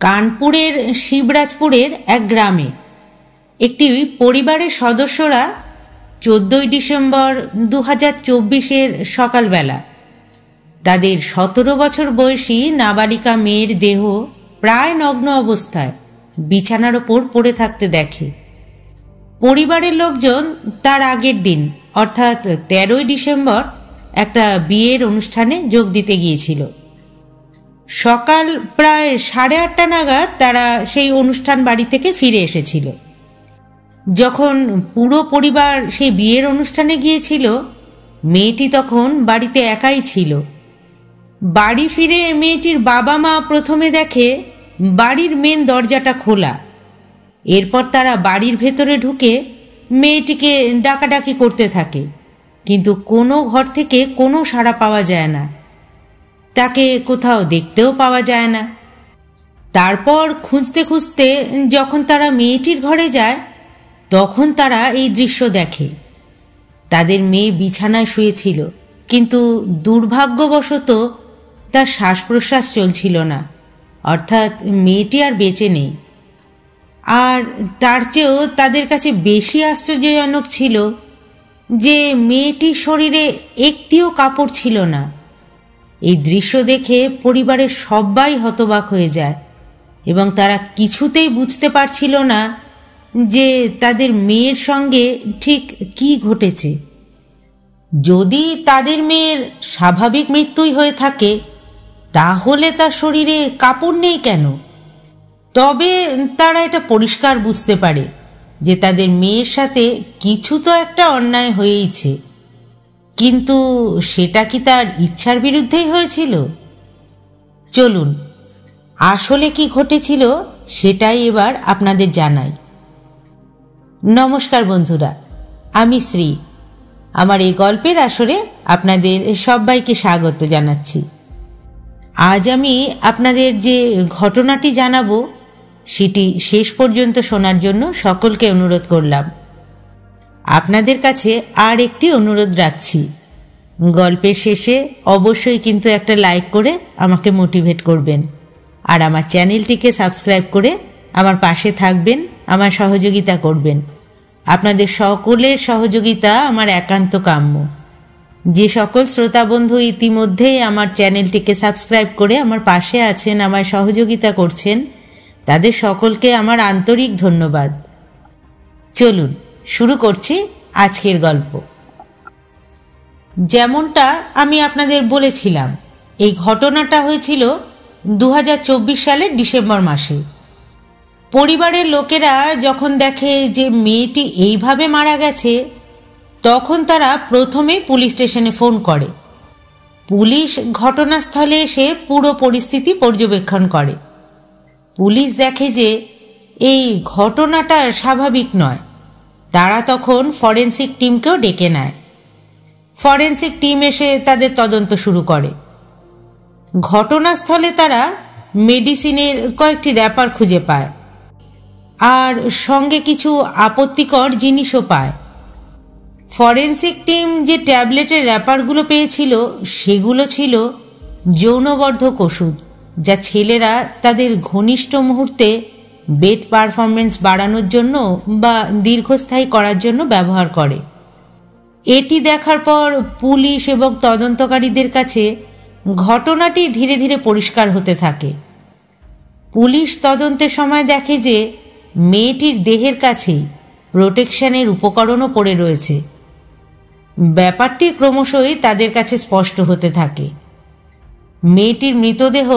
কানপুরের শিবরাজপুরের এক গ্রামে একটি পরিবারের সদস্যরা 14 ডিসেম্বর 2024 সকালবেলা তাদের 17 বছর বয়সী নাবালিকা মেয়ের দেহ প্রায় নগ্ন অবস্থায় বিছানার ওপর পড়ে থাকতে দেখে। পরিবারের লোকজন তার আগের দিন অর্থাৎ 13 ডিসেম্বর একটা বিয়ের অনুষ্ঠানে যোগ দিতে গিয়েছিল। সকাল প্রায় 8:30 নাগাদ তারা সেই অনুষ্ঠান বাড়ি থেকে ফিরে এসেছিল। যখন পুরো পরিবার সেই বিয়ের অনুষ্ঠানে গিয়েছিল, মেয়েটি তখন বাড়িতে একাই ছিল। বাড়ি ফিরে মেয়েটির বাবা মা প্রথমে দেখে বাড়ির মেন দরজাটা খোলা। এরপর তারা বাড়ির ভেতরে ঢুকে মেয়েটিকে ডাকাডাকি করতে থাকে, কিন্তু কোনো ঘর থেকে কোনো সাড়া পাওয়া যায় না। তাকে কোথাও দেখতেও পাওয়া যায় না। তারপর খুঁজতে খুঁজতে যখন তারা মেয়েটির ঘরে যায়, তখন তারা এই দৃশ্য দেখে। তাদের মেয়ে বিছানায় শুয়েছিল, কিন্তু দুর্ভাগ্যবশত তার শ্বাস প্রশ্বাস চলছিল না, অর্থাৎ মেয়েটি আর বেঁচে নেই। আর তার চেয়েও তাদের কাছে বেশি আশ্চর্যজনক ছিল যে মেয়েটির শরীরে একটিও কাপড় ছিল না। এই দৃশ্য দেখে পরিবারের সবাই হতবাক হয়ে যায় এবং তারা কিছুতেই বুঝতে পারছিল না যে তাদের মেয়ের সঙ্গে ঠিক কি ঘটেছে। যদি তাদের মেয়ের স্বাভাবিক মৃত্যুই হয়ে থাকে, তাহলে তার শরীরে কাপড় নেই কেন? তবে তারা এটা পরিষ্কার বুঝতে পারে যে তাদের মেয়ের সাথে কিছু তো একটা অন্যায় হয়েইছে, কিন্তু সেটা কি তার ইচ্ছার বিরুদ্ধেই হয়েছিল? চলুন, আসলে কি ঘটেছিল সেটাই এবার আপনাদের জানাই। নমস্কার বন্ধুরা, আমি শ্রী। আমার এই গল্পের আসরে আপনাদের সবাইকে স্বাগত জানাচ্ছি। আজ আমি আপনাদের যে ঘটনাটি জানাবো সেটি শেষ পর্যন্ত শোনার জন্য সকলকে অনুরোধ করলাম। আপনাদের কাছে আর একটি অনুরোধ রাখছি, গল্পের শেষে অবশ্যই কিন্তু একটা লাইক করে আমাকে মোটিভেট করবেন, আর আমার চ্যানেলটিকে সাবস্ক্রাইব করে আমার পাশে থাকবেন, আমার সহযোগিতা করবেন। আপনাদের সকলের সহযোগিতা আমার একান্ত কাম্য। যে সকল শ্রোতা বন্ধু ইতিমধ্যেই আমার চ্যানেলটিকে সাবস্ক্রাইব করে আমার পাশে আছেন, আমায় সহযোগিতা করছেন, তাদের সকলকে আমার আন্তরিক ধন্যবাদ। চলুন শুরু করছি আজকের গল্প। যেমনটা আমি আপনাদের বলেছিলাম, এই ঘটনাটা হয়েছিল 2024 সালের ডিসেম্বর মাসে। পরিবারের লোকেরা যখন দেখে যে মেয়েটি এইভাবে মারা গেছে, তখন তারা প্রথমে পুলিশ স্টেশনে ফোন করে। পুলিশ ঘটনাস্থলে এসে পুরো পরিস্থিতি পর্যবেক্ষণ করে। পুলিশ দেখে যে এই ঘটনাটা স্বাভাবিক নয়। তারা তখন ফরেন্সিক টিমকেও ডেকে নেয়। ফরেন্সিক টিম এসে তাদের তদন্ত শুরু করে। ঘটনাস্থলে তারা মেডিসিনের কয়েকটি র্যাপার খুঁজে পায়, আর সঙ্গে কিছু আপত্তিকর জিনিসও পায়। ফরেন্সিক টিম যে ট্যাবলেটের র্যাপারগুলো পেয়েছিল, সেগুলো ছিল যৌনবর্ধক ওষুধ, যা ছেলেরা তাদের ঘনিষ্ঠ মুহূর্তে বেড পারফরমেন্স বাড়ানোর জন্য বা দীর্ঘস্থায়ী করার জন্য ব্যবহার করে। এটি দেখার পর পুলিশ এবং তদন্তকারীদের কাছে ঘটনাটি ধীরে ধীরে পরিষ্কার হতে থাকে। পুলিশ তদন্তের সময় দেখে যে মেয়েটির দেহের কাছেই প্রোটেকশনের উপকরণও পড়ে রয়েছে। ব্যাপারটি ক্রমশই তাদের কাছে স্পষ্ট হতে থাকে। মেয়েটির মৃতদেহ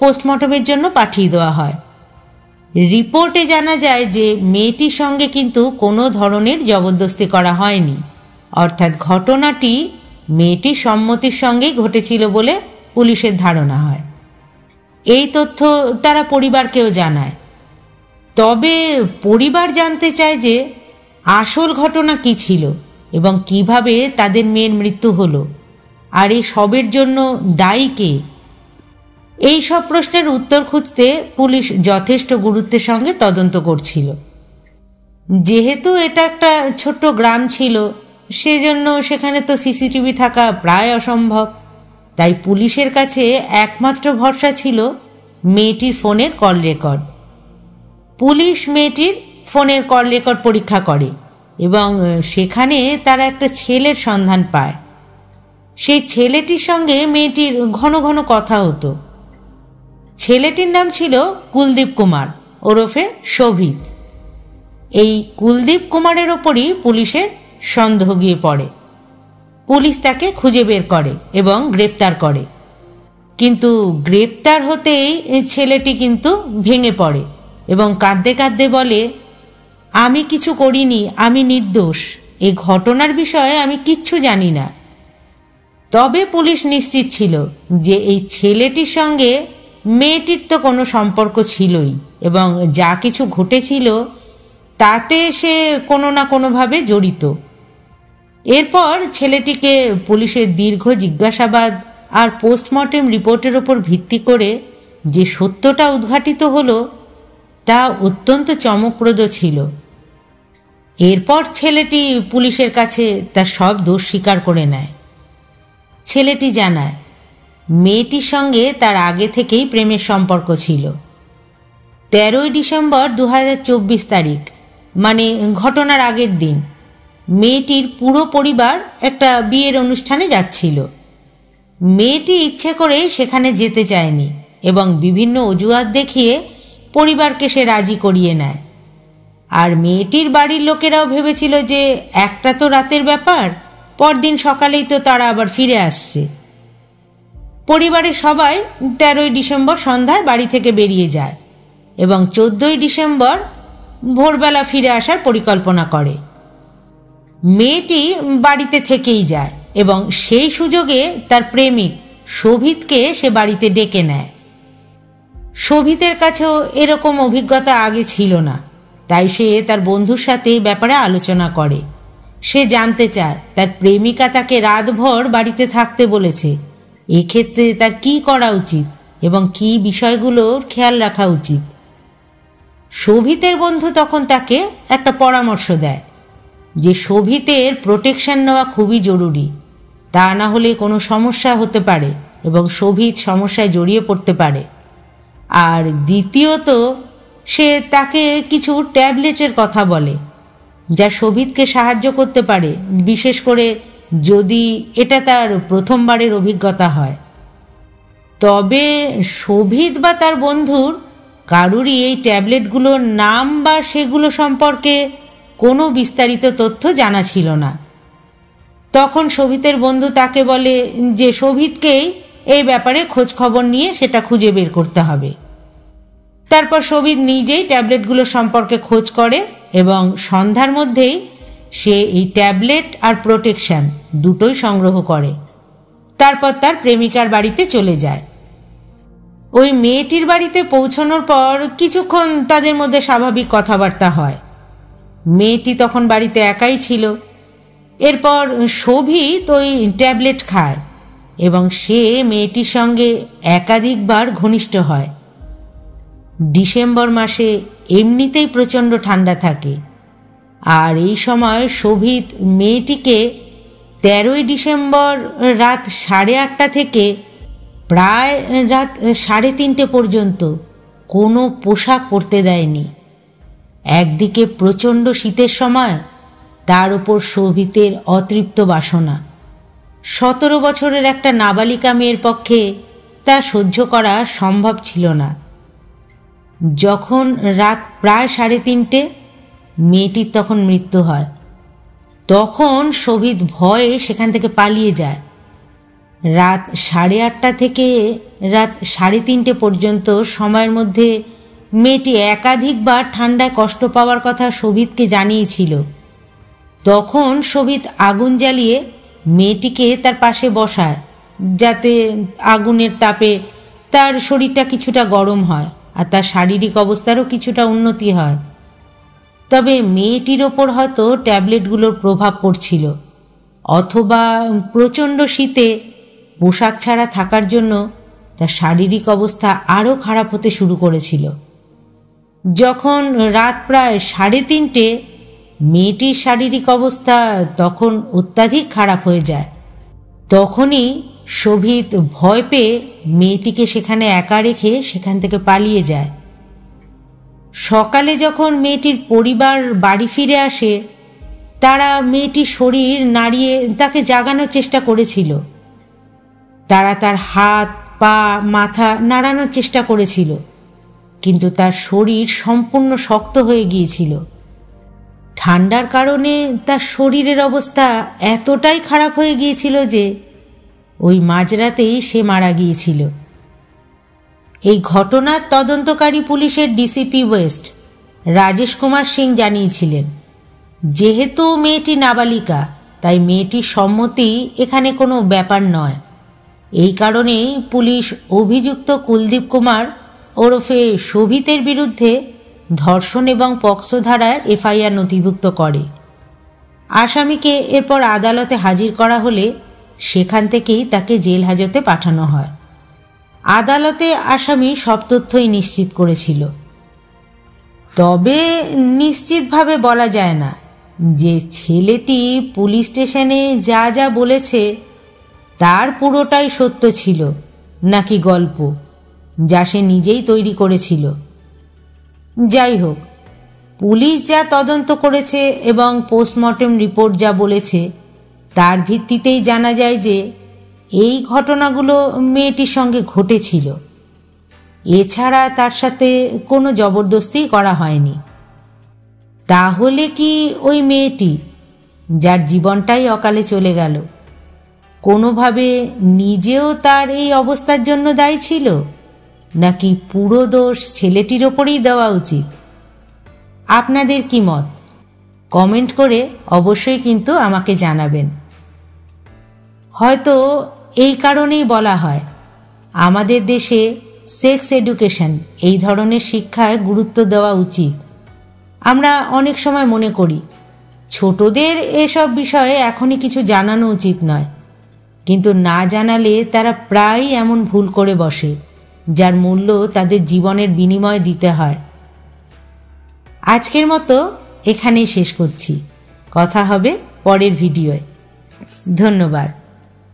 পোস্টমর্টমের জন্য পাঠিয়ে দেওয়া হয়। রিপোর্টে জানা যায় যে মেয়েটির সঙ্গে কিন্তু কোনো ধরনের জবরদস্তি করা হয়নি, অর্থাৎ ঘটনাটি মেয়েটির সম্মতির সঙ্গেই ঘটেছিল বলে পুলিশের ধারণা হয়। এই তথ্য তারা পরিবারকেও জানায়। তবে পরিবার জানতে চায় যে আসল ঘটনা কী ছিল এবং কিভাবে তাদের মেয়ের মৃত্যু হলো, আর এই সবের জন্য দায়ী কে। এই সব প্রশ্নের উত্তর খুঁজতে পুলিশ যথেষ্ট গুরুত্বের সঙ্গে তদন্ত করছিল। যেহেতু এটা একটা ছোট্ট গ্রাম ছিল, সেজন্য সেখানে তো সিসিটিভি থাকা প্রায় অসম্ভব। তাই পুলিশের কাছে একমাত্র ভরসা ছিল মেয়েটির ফোনের কল রেকর্ড। পুলিশ মেয়েটির ফোনের কল রেকর্ড পরীক্ষা করে এবং সেখানে তারা একটা ছেলের সন্ধান পায়। সেই ছেলেটির সঙ্গে মেয়েটির ঘন ঘন কথা হতো। ছেলেটির নাম ছিল কুলদীপ কুমার ওরফে শোভিত। এই কুলদীপ কুমারের ওপরই পুলিশের সন্দেহ গিয়ে পড়ে। পুলিশ তাকে খুঁজে বের করে এবং গ্রেপ্তার করে। কিন্তু গ্রেপ্তার হতেই ছেলেটি কিন্তু ভেঙে পড়ে এবং কাঁদতে কাঁদতে বলে, আমি কিছু করিনি, আমি নির্দোষ, এই ঘটনার বিষয়ে আমি কিচ্ছু জানি না। তবে পুলিশ নিশ্চিত ছিল যে এই ছেলেটির সঙ্গে মেয়েটির তো কোনো সম্পর্ক ছিলই এবং যা কিছু ঘটেছিল তাতে সে কোনো না কোনোভাবে জড়িত। এরপর ছেলেটিকে পুলিশের দীর্ঘ জিজ্ঞাসাবাদ আর পোস্টমর্টেম রিপোর্টের ওপর ভিত্তি করে যে সত্যটা উদ্ঘাটিত হলো তা অত্যন্ত চমকপ্রদ ছিল। এরপর ছেলেটি পুলিশের কাছে তার সব দোষ স্বীকার করে নেয়। ছেলেটি জানায় মেয়েটির সঙ্গে তার আগে থেকেই প্রেমের সম্পর্ক ছিল। 13ই ডিসেম্বর 2024 তারিখ, মানে ঘটনার আগের দিন, মেয়েটির পুরো পরিবার একটা বিয়ের অনুষ্ঠানে যাচ্ছিল। মেয়েটি ইচ্ছে করে সেখানে যেতে চায়নি এবং বিভিন্ন অজুহাত দেখিয়ে পরিবারকে সে রাজি করিয়ে নেয়। আর মেয়েটির বাড়ির লোকেরাও ভেবেছিল যে একটা তো রাতের ব্যাপার, পরদিন সকালেই তো তারা আবার ফিরে আসছে। পরিবারের সবাই 13ই ডিসেম্বর সন্ধ্যায় বাড়ি থেকে বেরিয়ে যায় এবং 14ই ডিসেম্বর ভোরবেলা ফিরে আসার পরিকল্পনা করে। মেয়েটি বাড়িতে থেকেই যায় এবং সেই সুযোগে তার প্রেমিক শোভিতকে সে বাড়িতে ডেকে নেয়। শোভিতের কাছেও এরকম অভিজ্ঞতা আগে ছিল না, তাই সে তার বন্ধুর সাথে ব্যাপারে আলোচনা করে। সে জানতে চায় তার প্রেমিকা তাকে রাতভর বাড়িতে থাকতে বলেছে, এক্ষেত্রে তার কি করা উচিত এবং কি বিষয়গুলোর খেয়াল রাখা উচিত। শোভিতের বন্ধু তখন তাকে একটা পরামর্শ দেয় যে শোভিতের প্রোটেকশন নেওয়া খুবই জরুরি, তা না হলে কোনো সমস্যা হতে পারে এবং শোভিত সমস্যায় জড়িয়ে পড়তে পারে। আর দ্বিতীয়ত, সে তাকে কিছু ট্যাবলেটের কথা বলে যা শোভিতকে সাহায্য করতে পারে, বিশেষ করে যদি এটা তার প্রথমবারের অভিজ্ঞতা হয়। তবে শোভিত বা তার বন্ধুর কারুরই এই ট্যাবলেটগুলোর নাম বা সেগুলো সম্পর্কে কোনো বিস্তারিত তথ্য জানা ছিল না। তখন শোভিতের বন্ধু তাকে বলে যে শোভিতকেই এই ব্যাপারে খোঁজ খবর নিয়ে সেটা খুঁজে বের করতে হবে। তারপর শোভিত নিজেই ট্যাবলেটগুলো সম্পর্কে খোঁজ করে এবং সন্ধ্যার মধ্যেই সে এই ট্যাবলেট আর প্রোটেকশন দুটোই সংগ্রহ করে। তারপর তার প্রেমিকার বাড়িতে চলে যায়। ওই মেয়েটির বাড়িতে পৌঁছানোর পর কিছুক্ষণ তাদের মধ্যে স্বাভাবিক কথাবার্তা হয়। মেয়েটি তখন বাড়িতে একাই ছিল। এরপর শোভিত ওই ট্যাবলেট খায় এবং সে মেয়েটির সঙ্গে একাধিকবার ঘনিষ্ঠ হয়। ডিসেম্বর মাসে এমনিতেই প্রচণ্ড ঠান্ডা থাকে, আর এই সময় শোভিত মেয়েটিকে 13ই ডিসেম্বর রাত 8:30 থেকে প্রায় রাত 3:30 পর্যন্ত কোনো পোশাক পরতে দেয়নি। একদিকে প্রচণ্ড শীতের সময়, তার উপর শোভিতের অতৃপ্ত বাসনা। 17 বছরের একটা নাবালিকা মেয়ের পক্ষে তা সহ্য করা সম্ভব ছিল না। যখন রাত প্রায় 3:30, মেয়েটির তখন মৃত্যু হয়। তখন শোভিত ভয়ে সেখান থেকে পালিয়ে যায়। রাত 8:30 থেকে রাত 3:30 পর্যন্ত সময়ের মধ্যে মেয়েটি একাধিকবার ঠান্ডায় কষ্ট পাওয়ার কথা শোভিতকে জানিয়েছিল। তখন শোভিত আগুন জ্বালিয়ে মেয়েটিকে তার পাশে বসায় যাতে আগুনের তাপে তার শরীরটা কিছুটা গরম হয় আর তার শারীরিক অবস্থারও কিছুটা উন্নতি হয়। তবে মেয়েটির ওপর হয়তো ট্যাবলেটগুলোর প্রভাব পড়ছিল, অথবা প্রচণ্ড শীতে পোশাক ছাড়া থাকার জন্য তার শারীরিক অবস্থা আরও খারাপ হতে শুরু করেছিল। যখন রাত প্রায় 3:30, মেয়েটির শারীরিক অবস্থা তখন অত্যাধিক খারাপ হয়ে যায়। তখনই শোভিত ভয় পেয়ে মেয়েটিকে সেখানে একা রেখে সেখান থেকে পালিয়ে যায়। সকালে যখন মেয়েটির পরিবার বাড়ি ফিরে আসে, তারা মেয়েটির শরীর নাড়িয়ে তাকে জাগানোর চেষ্টা করেছিল। তারা তার হাত, পা, মাথা নাড়ানোর চেষ্টা করেছিল, কিন্তু তার শরীর সম্পূর্ণ শক্ত হয়ে গিয়েছিল। ঠান্ডার কারণে তার শরীরের অবস্থা এতটাই খারাপ হয়ে গিয়েছিল যে ওই মাঝরাতেই সে মারা গিয়েছিল। এই ঘটনার তদন্তকারী পুলিশের ডিসিপি ওয়েস্ট রাজেশ কুমার সিং জানিয়েছিলেন, যেহেতু মেয়েটি নাবালিকা, তাই মেয়েটির সম্মতি এখানে কোনো ব্যাপার নয়। এই কারণেই পুলিশ অভিযুক্ত কুলদীপ কুমার ওরফে শোভিতের বিরুদ্ধে ধর্ষণ এবং পক্সো ধারার এফআইআর নথিভুক্ত করে। আসামিকে এরপর আদালতে হাজির করা হলে সেখান থেকেই তাকে জেল হাজতে পাঠানো হয়। আদালতে আসামি সব তথ্যই নিশ্চিত করেছিল। তবে নিশ্চিতভাবে বলা যায় না যে ছেলেটি পুলিশ স্টেশনে যা যা বলেছে তার পুরোটাই সত্য ছিল নাকি গল্প যা সে নিজেই তৈরি করেছিল। যাই হোক, পুলিশ যা তদন্ত করেছে এবং পোস্টমর্টেম রিপোর্ট যা বলেছে তার ভিত্তিতেই জানা যায় যে এই ঘটনাগুলো মেয়েটির সঙ্গে ঘটেছিল। এছাড়া তার সাথে কোনো জবরদস্তি করা হয়নি। তাহলে কি ওই মেয়েটি, যার জীবনটাই অকালে চলে গেল, কোনোভাবে নিজেও তার এই অবস্থার জন্য দায়ী ছিল, নাকি পুরো দোষ ছেলেটির ওপরেই দেওয়া উচিত? আপনাদের কি মত? কমেন্ট করে অবশ্যই কিন্তু আমাকে জানাবেন। হয়তো এই কারণেই বলা হয় আমাদের দেশে সেক্স এডুকেশন, এই ধরনের শিক্ষায় গুরুত্ব দেওয়া উচিত। আমরা অনেক সময় মনে করি ছোটদের এসব বিষয়ে এখনই কিছু জানানো উচিত নয়, কিন্তু না জানালে তারা প্রায়ই এমন ভুল করে বসে যার মূল্য তাদের জীবনের বিনিময়ে দিতে হয়। আজকের মতো এখানেই শেষ করছি। কথা হবে পরের ভিডিওয়। ধন্যবাদ।